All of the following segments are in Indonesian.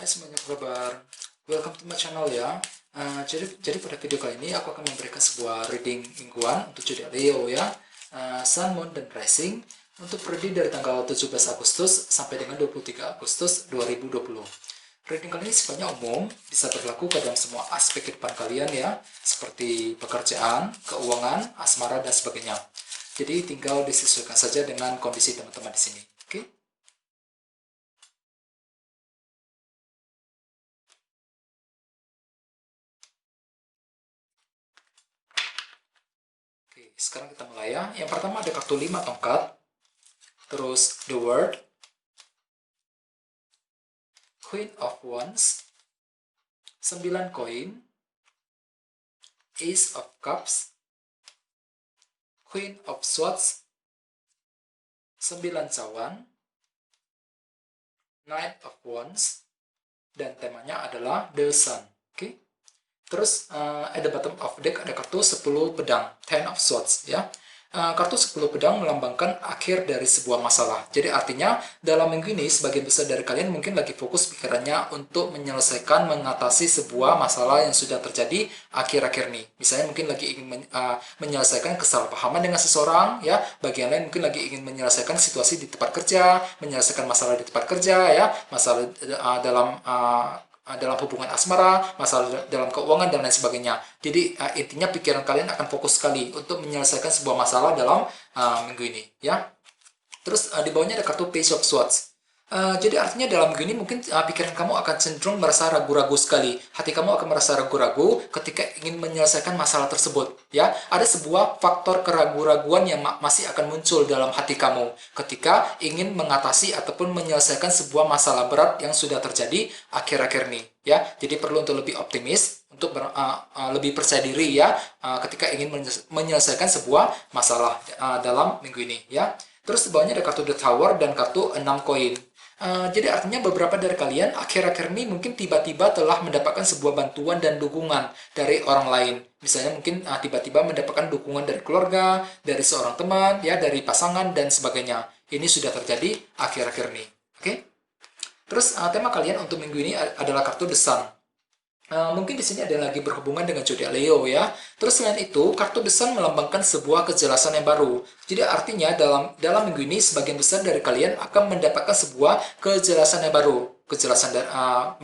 Hai semuanya, apa kabar? Welcome to my channel ya. Jadi pada video kali ini aku akan memberikan sebuah reading mingguan untuk zodiak Leo ya. Sun, Moon, dan Rising untuk reading dari tanggal 17 Agustus sampai dengan 23 Agustus 2020. Reading kali ini sifatnya umum, bisa berlaku ke dalam semua aspek kehidupan kalian ya, seperti pekerjaan, keuangan, asmara, dan sebagainya. Jadi tinggal disesuaikan saja dengan kondisi teman-teman di sini. Oke? Oke, sekarang kita mulai ya. Yang pertama ada kartu 5 tongkat, terus The World, Queen of Wands, 9 koin, Ace of Cups, Queen of Swords, 9 cawan, Knight of Wands, dan temanya adalah The Sun. Oke. Terus at the bottom of deck ada kartu 10 pedang, Ten of Swords ya. Kartu 10 pedang melambangkan akhir dari sebuah masalah. Jadi artinya dalam minggu ini sebagian besar dari kalian mungkin lagi fokus pikirannya untuk menyelesaikan, mengatasi sebuah masalah yang sudah terjadi akhir-akhir ini. Misalnya mungkin lagi ingin menyelesaikan kesalahpahaman dengan seseorang ya. Bagian lain mungkin lagi ingin menyelesaikan situasi di tempat kerja, menyelesaikan masalah di tempat kerja ya, masalah dalam hubungan asmara, masalah dalam keuangan, dan lain sebagainya. Jadi intinya pikiran kalian akan fokus sekali untuk menyelesaikan sebuah masalah dalam minggu ini ya. Terus di bawahnya ada kartu Page of Swords. Jadi artinya dalam minggu ini mungkin pikiran kamu akan cenderung merasa ragu-ragu sekali. Hati kamu akan merasa ragu-ragu ketika ingin menyelesaikan masalah tersebut. Ya, ada sebuah faktor keraguan-raguan yang masih akan muncul dalam hati kamu ketika ingin mengatasi ataupun menyelesaikan sebuah masalah berat yang sudah terjadi akhir-akhir ini. Ya, jadi perlu untuk lebih optimis, untuk lebih percaya diri ya ketika ingin menyelesaikan sebuah masalah dalam minggu ini. Ya. Terus di bawahnya ada kartu The Tower dan kartu 6 koin. Jadi artinya beberapa dari kalian akhir-akhir ini mungkin tiba-tiba telah mendapatkan sebuah bantuan dan dukungan dari orang lain. Misalnya mungkin tiba-tiba mendapatkan dukungan dari keluarga, dari seorang teman, ya, dari pasangan, dan sebagainya. Ini sudah terjadi akhir-akhir ini. Oke? Terus tema kalian untuk minggu ini adalah kartu The Sun. Mungkin di sini ada yang lagi berhubungan dengan zodiak Leo ya. Terus selain itu, kartu The Sun melambangkan sebuah kejelasan yang baru. Jadi artinya dalam minggu ini sebagian besar dari kalian akan mendapatkan sebuah kejelasan yang baru. Kejelasan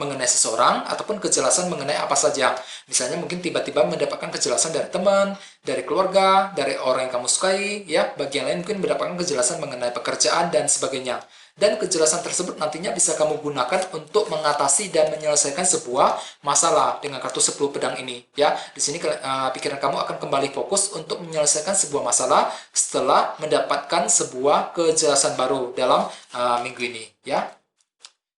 mengenai seseorang ataupun kejelasan mengenai apa saja. Misalnya mungkin tiba-tiba mendapatkan kejelasan dari teman, dari keluarga, dari orang yang kamu sukai, ya. Bagian lain mungkin mendapatkan kejelasan mengenai pekerjaan dan sebagainya. Dan kejelasan tersebut nantinya bisa kamu gunakan untuk mengatasi dan menyelesaikan sebuah masalah dengan kartu 10 pedang ini ya. Di sini pikiran kamu akan kembali fokus untuk menyelesaikan sebuah masalah setelah mendapatkan sebuah kejelasan baru dalam minggu ini ya.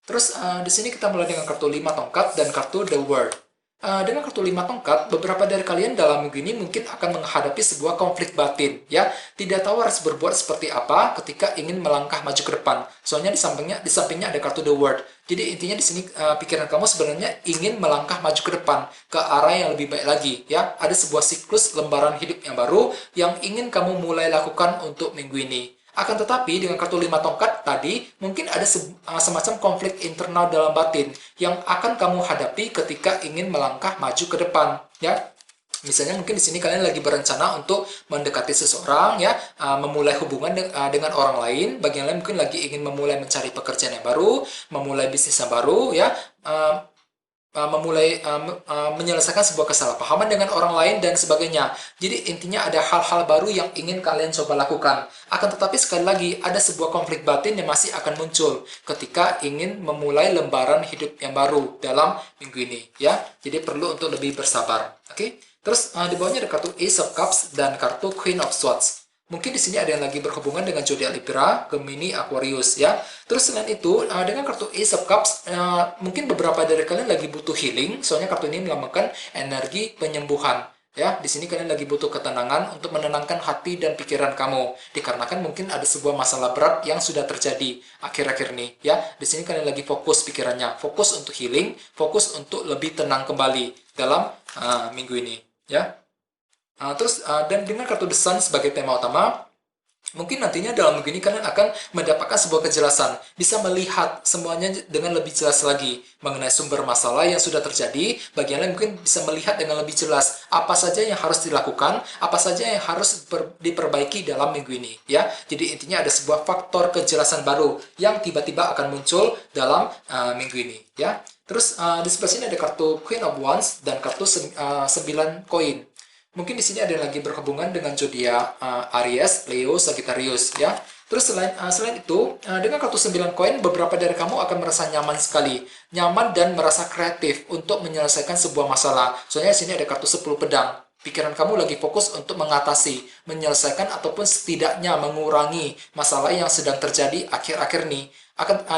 Terus di sini kita mulai dengan kartu 5 tongkat dan kartu The World. Dengan kartu 5 tongkat, beberapa dari kalian dalam minggu ini mungkin akan menghadapi sebuah konflik batin, ya. Tidak tahu harus berbuat seperti apa ketika ingin melangkah maju ke depan. Soalnya di sampingnya ada kartu The World. Jadi intinya di sini pikiran kamu sebenarnya ingin melangkah maju ke depan ke arah yang lebih baik lagi, ya. Ada sebuah siklus lembaran hidup yang baru yang ingin kamu mulai lakukan untuk minggu ini. Akan tetapi dengan kartu 5 tongkat tadi mungkin ada semacam konflik internal dalam batin yang akan kamu hadapi ketika ingin melangkah maju ke depan ya. Misalnya mungkin di sini kalian lagi berencana untuk mendekati seseorang ya, memulai hubungan dengan orang lain. Bagian lain mungkin lagi ingin memulai mencari pekerjaan yang baru, memulai bisnis yang baru ya. Menyelesaikan sebuah kesalahpahaman dengan orang lain dan sebagainya. Jadi intinya ada hal-hal baru yang ingin kalian coba lakukan. Akan tetapi sekali lagi ada sebuah konflik batin yang masih akan muncul ketika ingin memulai lembaran hidup yang baru dalam minggu ini ya. Jadi perlu untuk lebih bersabar. Oke? Terus di bawahnya ada kartu Ace of Cups dan kartu Queen of Swords. Mungkin di sini ada yang lagi berhubungan dengan zodiak Libra, Gemini, Aquarius ya. Terus selain itu dengan kartu Ace of Cups mungkin beberapa dari kalian lagi butuh healing, soalnya kartu ini melambangkan energi penyembuhan. Ya, di sini kalian lagi butuh ketenangan untuk menenangkan hati dan pikiran kamu. Dikarenakan mungkin ada sebuah masalah berat yang sudah terjadi akhir-akhir ini. Ya, di sini kalian lagi fokus pikirannya, fokus untuk healing, fokus untuk lebih tenang kembali dalam minggu ini. Ya. Dan dengan kartu The Sun sebagai tema utama, Mungkin nantinya dalam minggu ini kalian akan mendapatkan sebuah kejelasan, bisa melihat semuanya dengan lebih jelas lagi mengenai sumber masalah yang sudah terjadi. Bagian lain mungkin bisa melihat dengan lebih jelas apa saja yang harus dilakukan, apa saja yang harus diperbaiki dalam minggu ini, ya. Jadi intinya ada sebuah faktor kejelasan baru yang tiba-tiba akan muncul dalam minggu ini, ya. Terus di sebelah sini ada kartu Queen of Wands dan kartu 9 koin. Mungkin di sini ada yang lagi berhubungan dengan zodiak Aries, Leo, Sagittarius, ya. Terus selain itu, dengan kartu 9 koin, beberapa dari kamu akan merasa nyaman sekali. Nyaman dan merasa kreatif untuk menyelesaikan sebuah masalah. Soalnya di sini ada kartu 10 pedang. Pikiran kamu lagi fokus untuk mengatasi, menyelesaikan, ataupun setidaknya mengurangi masalah yang sedang terjadi akhir-akhir nih.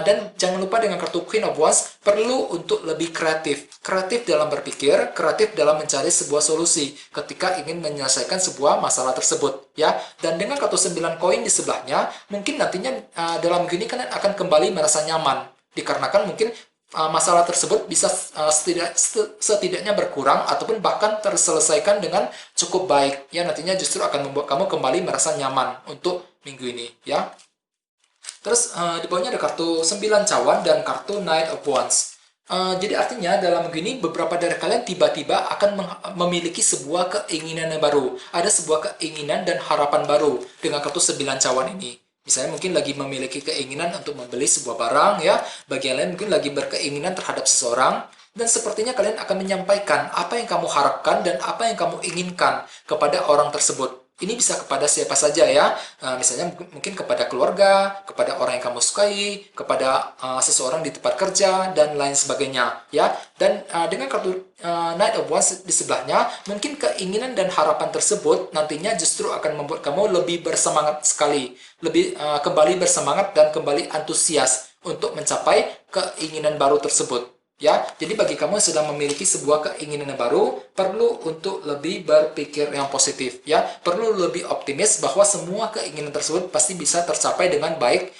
Dan jangan lupa dengan kartu Queen of Wands, perlu untuk lebih kreatif. Kreatif dalam berpikir, kreatif dalam mencari sebuah solusi ketika ingin menyelesaikan sebuah masalah tersebut, ya. Dan dengan kartu 9 koin di sebelahnya, mungkin nantinya dalam gini kalian akan kembali merasa nyaman. Dikarenakan mungkin masalah tersebut bisa setidaknya berkurang ataupun bahkan terselesaikan dengan cukup baik. Ya, nantinya justru akan membuat kamu kembali merasa nyaman untuk minggu ini, ya. Terus di bawahnya ada kartu 9 cawan dan kartu Knight of Wands. Jadi artinya dalam minggu ini beberapa dari kalian tiba-tiba akan memiliki sebuah keinginan yang baru. Ada sebuah keinginan dan harapan baru dengan kartu 9 cawan ini. Misalnya mungkin lagi memiliki keinginan untuk membeli sebuah barang, ya. Bagi yang lain mungkin lagi berkeinginan terhadap seseorang. Dan sepertinya kalian akan menyampaikan apa yang kamu harapkan dan apa yang kamu inginkan kepada orang tersebut. Ini bisa kepada siapa saja, ya. Misalnya mungkin kepada keluarga, kepada orang yang kamu sukai, kepada seseorang di tempat kerja, dan lain sebagainya, ya. Dan dengan kartu Knight of Wands di sebelahnya, mungkin keinginan dan harapan tersebut nantinya justru akan membuat kamu lebih bersemangat sekali, lebih kembali bersemangat dan kembali antusias untuk mencapai keinginan baru tersebut. Ya, jadi bagi kamu yang sedang memiliki sebuah keinginan yang baru, perlu untuk lebih berpikir yang positif, ya. Perlu lebih optimis bahwa semua keinginan tersebut pasti bisa tercapai dengan baik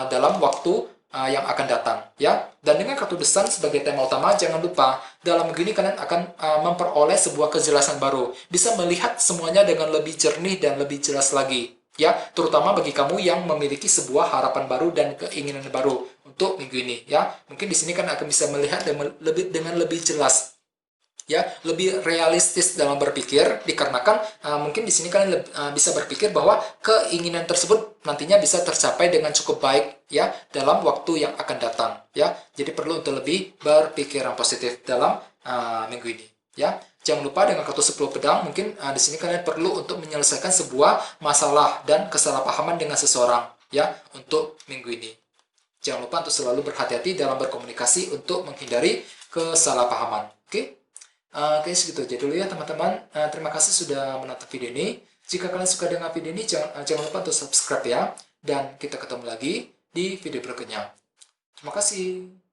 dalam waktu yang akan datang, ya. Dan dengan kartu The Sun sebagai tema utama, jangan lupa dalam begini kalian akan memperoleh sebuah kejelasan baru, bisa melihat semuanya dengan lebih jernih dan lebih jelas lagi. Ya, terutama bagi kamu yang memiliki sebuah harapan baru dan keinginan baru untuk minggu ini, ya. Mungkin di sini kan akan bisa melihat dengan lebih jelas, ya, lebih realistis dalam berpikir, dikarenakan mungkin di sini kalian bisa berpikir bahwa keinginan tersebut nantinya bisa tercapai dengan cukup baik, ya, dalam waktu yang akan datang, ya. Jadi perlu untuk lebih berpikiran positif dalam minggu ini, ya. Jangan lupa dengan kartu 10 pedang, mungkin di sini kalian perlu untuk menyelesaikan sebuah masalah dan kesalahpahaman dengan seseorang, ya, untuk minggu ini. Jangan lupa untuk selalu berhati-hati dalam berkomunikasi untuk menghindari kesalahpahaman. Oke? Oke, segitu aja dulu ya teman-teman. Terima kasih sudah menonton video ini. Jika kalian suka dengan video ini, jangan lupa untuk subscribe, ya. Dan kita ketemu lagi di video berikutnya. Terima kasih.